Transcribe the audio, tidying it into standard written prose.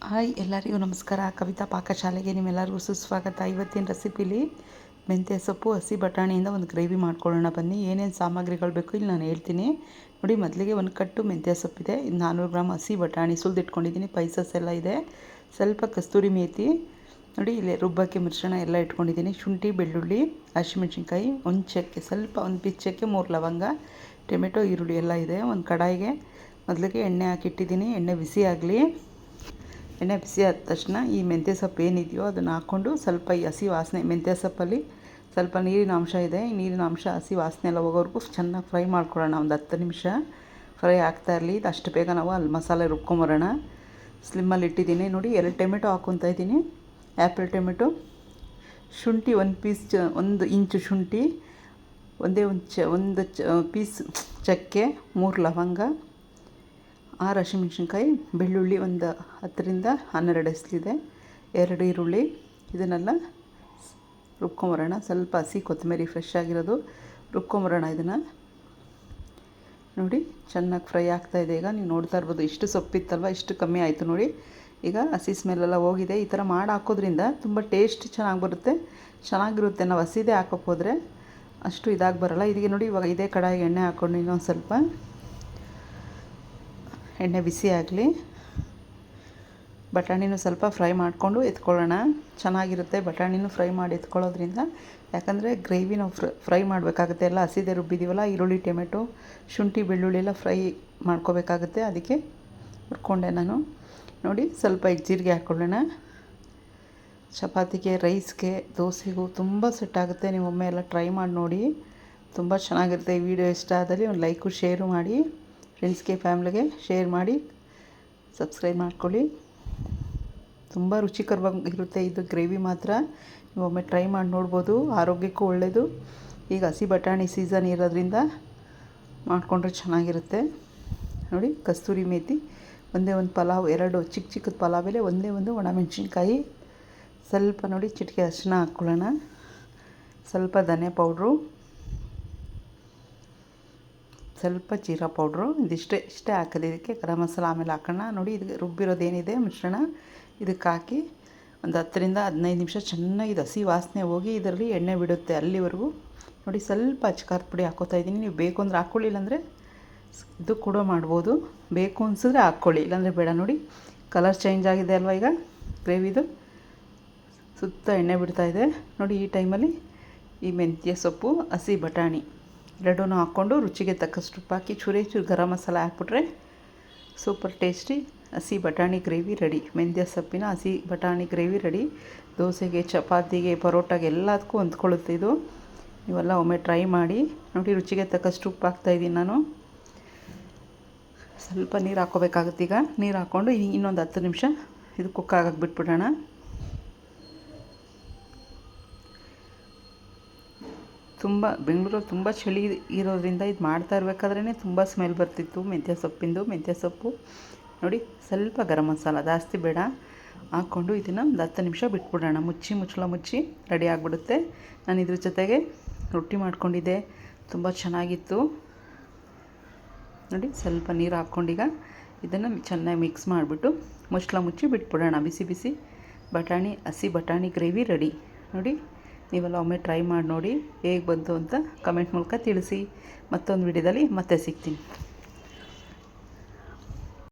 Hi ಎಲ್ಲರಿಗೂ ನಮಸ್ಕಾರ. ಕವಿತಾ ಪಾಕಶಾಲೆಗೆ ನಿಮ್ಮೆಲ್ಲರಿಗೂ ಸುಸ್ವಾಗತ. ಇವತ್ತಿನ ರೆಸಿಪಿಲಿ ಮೆಂತ್ಯ ಸೊಪ್ಪು ಹಸಿ ಬಟಾಣಿಯಿಂದ ಒಂದು ಗ್ರೇವಿ ಮಾಡ್ಕೊಳ್ಳೋಣ ಬನ್ನಿ. ಏನೇನು ಸಾಮಗ್ರಿಗಳು ಬೇಕು ಇಲ್ಲಿ ನಾನು ಹೇಳ್ತೀನಿ ನೋಡಿ. ಮೊದಲಿಗೆ ಒಂದು ಕಟ್ಟು ಮೆಂತ್ಯ ಸೊಪ್ಪಿದೆ, 400 ಗ್ರಾಮ್ ಹಸಿ ಬಟಾಣಿ ಸುಲಿದಿಟ್ಕೊಂಡಿದ್ದೀನಿ, ಪೈಸಸ್ ಎಲ್ಲ ಇದೆ, ಸ್ವಲ್ಪ ಕಸ್ತೂರಿ ಮೇಥಿ ನೋಡಿ, ಇಲ್ಲಿ ರುಬ್ಬಕ್ಕೆ ಮಿಶ್ರಣ ಎಲ್ಲ ಇಟ್ಕೊಂಡಿದ್ದೀನಿ, ಶುಂಠಿ ಬೆಳ್ಳುಳ್ಳಿ ಹಸಿಮೆಣ್ಸಿನ್ಕಾಯಿ, ಒಂದು ಚಕ್ಕೆ, ಸ್ವಲ್ಪ ಒಂದು ಪೀಸ್ ಚಕ್ಕೆ, 3 ಲವಂಗ, ಟೊಮೆಟೊ ಈರುಳ್ಳಿ ಎಲ್ಲ ಇದೆ. ಒಂದು ಕಡಾಯಿಗೆ ಮೊದಲಿಗೆ ಎಣ್ಣೆ ಹಾಕಿಟ್ಟಿದ್ದೀನಿ. ಎಣ್ಣೆ ಬಿಸಿ ಆಗಲಿ. ಎಣ್ಣೆ ಬಿಸಿ ಆದ ತಕ್ಷಣ ಈ ಮೆಂತ್ಯ ಸೊಪ್ಪು ಏನಿದೆಯೋ ಅದನ್ನು ಹಾಕ್ಕೊಂಡು ಸ್ವಲ್ಪ ಈ ಹಸಿ ವಾಸನೆ, ಮೆಂತ್ಯ ಸೊಪ್ಪಲ್ಲಿ ಸ್ವಲ್ಪ ನೀರಿನ ಅಂಶ ಇದೆ, ಈ ನೀರಿನ ಅಂಶ ಹಸಿ ವಾಸನೆ ಎಲ್ಲ ಹೋಗೋವರೆಗೂ ಚೆನ್ನಾಗಿ ಫ್ರೈ ಮಾಡ್ಕೊಳ್ಳೋಣ. ಒಂದು 10 ನಿಮಿಷ ಫ್ರೈ ಆಗ್ತಾ ಇರಲಿ. ಅಷ್ಟು ಬೇಗ ನಾವು ಅಲ್ಲಿ ಮಸಾಲೆ ರುಬ್ಕೊಂಬರೋಣ. ಸ್ಲಿಮ್ಮಲ್ಲಿ ಇಟ್ಟಿದ್ದೀನಿ ನೋಡಿ. 2 ಟೊಮೆಟೊ ಹಾಕ್ಕೊತಾ ಇದ್ದೀನಿ, ಆ್ಯಪಲ್ ಟೊಮೆಟೊ, ಶುಂಠಿ 1 ಇಂಚು ಶುಂಠಿ, ಒಂದು ಪೀಸ್ ಚಕ್ಕೆ, 3 ಲವಂಗ, 6 ಹಸಿಮೆಣ್ಸಿನ್ಕಾಯಿ, ಬೆಳ್ಳುಳ್ಳಿ ಒಂದು 10ರಿಂದ 12 ಎಸಲಿದೆ, 2 ಈರುಳ್ಳಿ. ಇದನ್ನೆಲ್ಲ ರುಬ್ಕೊಂಬರೋಣ. ಸ್ವಲ್ಪ ಹಸಿ ಕೊತ್ತಂಬರಿ ಫ್ರೆಶ್ ಆಗಿರೋದು ರುಬ್ಕೊಂಬರೋಣ. ಇದನ್ನು ನೋಡಿ ಚೆನ್ನಾಗಿ ಫ್ರೈ ಆಗ್ತಾಯಿದೆ. ಈಗ ನೀವು ನೋಡ್ತಾ ಇರ್ಬೋದು, ಇಷ್ಟು ಸೊಪ್ಪಿತ್ತಲ್ವ, ಇಷ್ಟು ಕಮ್ಮಿ ಆಯಿತು ನೋಡಿ. ಈಗ ಹಸಿ ಸ್ಮೆಲ್ಲೆಲ್ಲ ಹೋಗಿದೆ. ಈ ಥರ ಮಾಡಿ ಹಾಕೋದ್ರಿಂದ ತುಂಬ ಟೇಸ್ಟ್ ಚೆನ್ನಾಗಿ ಬರುತ್ತೆ, ಚೆನ್ನಾಗಿರುತ್ತೆ. ನಾವು ಹಸಿದೇ ಹಾಕೋಕೆ ಹೋದರೆ ಅಷ್ಟು ಇದಾಗಿ ಬರೋಲ್ಲ. ಇದಕ್ಕೆ ನೋಡಿ, ಇವಾಗ ಇದೇ ಕಡಾಯಿಗೆ ಎಣ್ಣೆ ಹಾಕ್ಕೊಂಡು ಇನ್ನೊಂದು ಸ್ವಲ್ಪ ಎಣ್ಣೆ ಬಿಸಿ ಆಗಲಿ. ಬಟಾಣಿನೂ ಸ್ವಲ್ಪ ಫ್ರೈ ಮಾಡಿಕೊಂಡು ಎತ್ಕೊಳ್ಳೋಣ. ಚೆನ್ನಾಗಿರುತ್ತೆ ಬಟಾಣಿನೂ ಫ್ರೈ ಮಾಡಿ ಎತ್ಕೊಳ್ಳೋದ್ರಿಂದ. ಯಾಕಂದರೆ ಗ್ರೇವಿ ನಾವು ಫ್ರೈ ಮಾಡಬೇಕಾಗುತ್ತೆ, ಎಲ್ಲ ಹಸಿದೆ ರುಬ್ಬಿದ್ದೀವಲ್ಲ, ಈರುಳ್ಳಿ ಟೊಮೆಟೊ ಶುಂಠಿ ಬೆಳ್ಳುಳ್ಳಿ ಎಲ್ಲ ಫ್ರೈ ಮಾಡ್ಕೋಬೇಕಾಗುತ್ತೆ. ಅದಕ್ಕೆ ಹುರ್ಕೊಂಡೆ ನಾನು ನೋಡಿ. ಸ್ವಲ್ಪ ಜೀರಿಗೆ ಹಾಕ್ಕೊಳ್ಳೋಣ. ಚಪಾತಿಗೆ, ರೈಸ್ಗೆ, ದೋಸೆಗೂ ತುಂಬ ಸೆಟ್ ಆಗುತ್ತೆ. ನೀವು ಒಮ್ಮೆ ಎಲ್ಲ ಟ್ರೈ ಮಾಡಿ ನೋಡಿ, ತುಂಬ ಚೆನ್ನಾಗಿರುತ್ತೆ. ಈ ವಿಡಿಯೋ ಇಷ್ಟ ಆದಲ್ಲಿ ಒಂದು ಲೈಕು ಶೇರು ಮಾಡಿ, ಫ್ರೆಂಡ್ಸ್ಗೆ ಫ್ಯಾಮ್ಲಿಗೆ ಶೇರ್ ಮಾಡಿ, ಸಬ್ಸ್ಕ್ರೈಬ್ ಮಾಡ್ಕೊಳ್ಳಿ. ತುಂಬ ರುಚಿಕರವಾಗಿರುತ್ತೆ ಇದು ಗ್ರೇವಿ ಮಾತ್ರ. ನೀವು ಒಮ್ಮೆ ಟ್ರೈ ಮಾಡಿ ನೋಡ್ಬೋದು, ಆರೋಗ್ಯಕ್ಕೂ ಒಳ್ಳೆಯದು. ಈಗ ಹಸಿ ಬಟಾಣಿ ಸೀಸನ್ ಇರೋದ್ರಿಂದ ಮಾಡಿಕೊಂಡ್ರೆ ಚೆನ್ನಾಗಿರುತ್ತೆ ನೋಡಿ. ಕಸ್ತೂರಿ ಮೇಥಿ, ಒಂದೇ ಒಂದು ಪಲಾವ್, 2 ಚಿಕ್ಕದ ಪಲಾವಿಲೆ ಒಂದು ಒಣಮೆಣ್ಸಿನ್ಕಾಯಿ, ಸ್ವಲ್ಪ ನೋಡಿ ಚಿಟಿಕೆ ಅರಿಶಿನ ಹಾಕ್ಕೊಳ್ಳೋಣ, ಸ್ವಲ್ಪ ಧನಿಯಾ ಪೌಡ್ರು, ಸ್ವಲ್ಪ ಜೀರಾ ಪೌಡ್ರು, ಇಷ್ಟೇ ಹಾಕೋದು. ಇದಕ್ಕೆ ಗರಂ ಮಸಾಲ ಆಮೇಲೆ ಹಾಕೋಣ ನೋಡಿ. ಇದು ರುಬ್ಬಿರೋದೇನಿದೆ ಮಿಶ್ರಣ ಇದಕ್ಕೆ ಹಾಕಿ ಒಂದು 10ರಿಂದ 15 ನಿಮಿಷ ಚೆನ್ನಾಗಿ ಇದು ಹಸಿ ವಾಸನೆ ಹೋಗಿ ಇದರಲ್ಲಿ ಎಣ್ಣೆ ಬಿಡುತ್ತೆ ಅಲ್ಲಿವರೆಗೂ ನೋಡಿ. ಸ್ವಲ್ಪ ಅಚ್ಕಾರದ ಪುಡಿ ಹಾಕ್ಕೋತಾ ಇದ್ದೀನಿ. ನೀವು ಬೇಕು ಅಂದರೆ ಹಾಕ್ಕೊಳ್ಳಿ, ಇಲ್ಲಾಂದರೆ ಇದು ಕೂಡ ಮಾಡ್ಬೋದು. ಬೇಕು ಅನಿಸಿದ್ರೆ ಹಾಕ್ಕೊಳ್ಳಿ, ಇಲ್ಲಾಂದರೆ ಬೇಡ. ನೋಡಿ ಕಲರ್ ಚೇಂಜ್ ಆಗಿದೆ ಅಲ್ವಾ ಈಗ ಗ್ರೇವಿದು, ಸುತ್ತ ಎಣ್ಣೆ ಬಿಡ್ತಾಯಿದೆ ನೋಡಿ. ಈ ಟೈಮಲ್ಲಿ ಈ ಮೆಂತ್ಯ ಸೊಪ್ಪು, ಹಸಿ ಬಟಾಣಿ 2 ಹಾಕ್ಕೊಂಡು ರುಚಿಗೆ ತಕ್ಕಷ್ಟು ಉಪ್ಪು ಹಾಕಿ ಚೂರು ಗರಂ ಮಸಾಲ ಹಾಕ್ಬಿಟ್ರೆ ಸೂಪರ್ ಟೇಸ್ಟಿ ಹಸಿ ಬಟಾಣಿ ಗ್ರೇವಿ ರೆಡಿ. ಮೆಂತ್ಯ ಸೊಪ್ಪಿನ ಹಸಿ ಬಟಾಣಿ ಗ್ರೇವಿ ರೆಡಿ. ದೋಸೆಗೆ, ಚಪಾತಿಗೆ, ಪರೋಟಾಗೆ ಎಲ್ಲದಕ್ಕೂ ಹೊಂದ್ಕೊಳ್ಳುತ್ತೆ ಇದು. ನೀವೆಲ್ಲ ಒಮ್ಮೆ ಟ್ರೈ ಮಾಡಿ ನೋಡಿ. ರುಚಿಗೆ ತಕ್ಕಷ್ಟು ಉಪ್ಪು ಹಾಕ್ತಾಯಿದ್ದೀನಿ ನಾನು. ಸ್ವಲ್ಪ ನೀರು ಹಾಕ್ಕೋಬೇಕಾಗುತ್ತೆ. ಈಗ ನೀರು ಹಾಕ್ಕೊಂಡು ಇನ್ನೊಂದು 10 ನಿಮಿಷ ಇದು ಕುಕ್ ಆಗಕ್ಕೆ ಬಿಟ್ಬಿಡೋಣ. ತುಂಬ ಬೆಂಗಳೂರಲ್ಲಿ ತುಂಬ ಚಳಿ ಇರೋದ್ರಿಂದ ಇದು ಮಾಡ್ತಾ ಇರಬೇಕಾದ್ರೇ ತುಂಬ ಸ್ಮೆಲ್ ಬರ್ತಿತ್ತು ಮೆಂತ್ಯ ಸೊಪ್ಪು ನೋಡಿ. ಸ್ವಲ್ಪ ಗರಂ ಮಸಾಲ, ಜಾಸ್ತಿ ಬೇಡ, ಹಾಕ್ಕೊಂಡು ಇದನ್ನು ಒಂದು 10 ನಿಮಿಷ ಬಿಟ್ಬಿಡೋಣ. ಮುಚ್ಚಳ ಮುಚ್ಚಿ ರೆಡಿ ಆಗಿಬಿಡುತ್ತೆ. ನಾನು ಇದ್ರ ಜೊತೆಗೆ ರೊಟ್ಟಿ ಮಾಡ್ಕೊಂಡಿದ್ದೆ, ತುಂಬ ಚೆನ್ನಾಗಿತ್ತು ನೋಡಿ. ಸ್ವಲ್ಪ ನೀರು ಹಾಕ್ಕೊಂಡೀಗ ಇದನ್ನು ಚೆನ್ನಾಗಿ ಮಿಕ್ಸ್ ಮಾಡಿಬಿಟ್ಟು ಮುಚ್ಚಳ ಮುಚ್ಚಿ ಬಿಟ್ಬಿಡೋಣ. ಬಿಸಿ ಹಸಿ ಬಟಾಣಿ ಗ್ರೇವಿ ರೆಡಿ ನೋಡಿ. ನೀವೆಲ್ಲ ಒಮ್ಮೆ ಟ್ರೈ ಮಾಡಿ ನೋಡಿ, ಹೇಗೆ ಬಂತು ಅಂತ ಕಮೆಂಟ್ ಮೂಲಕ ತಿಳಿಸಿ. ಮತ್ತೊಂದು ವಿಡಿಯೋದಲ್ಲಿ ಮತ್ತೆ ಸಿಗ್ತೀನಿ.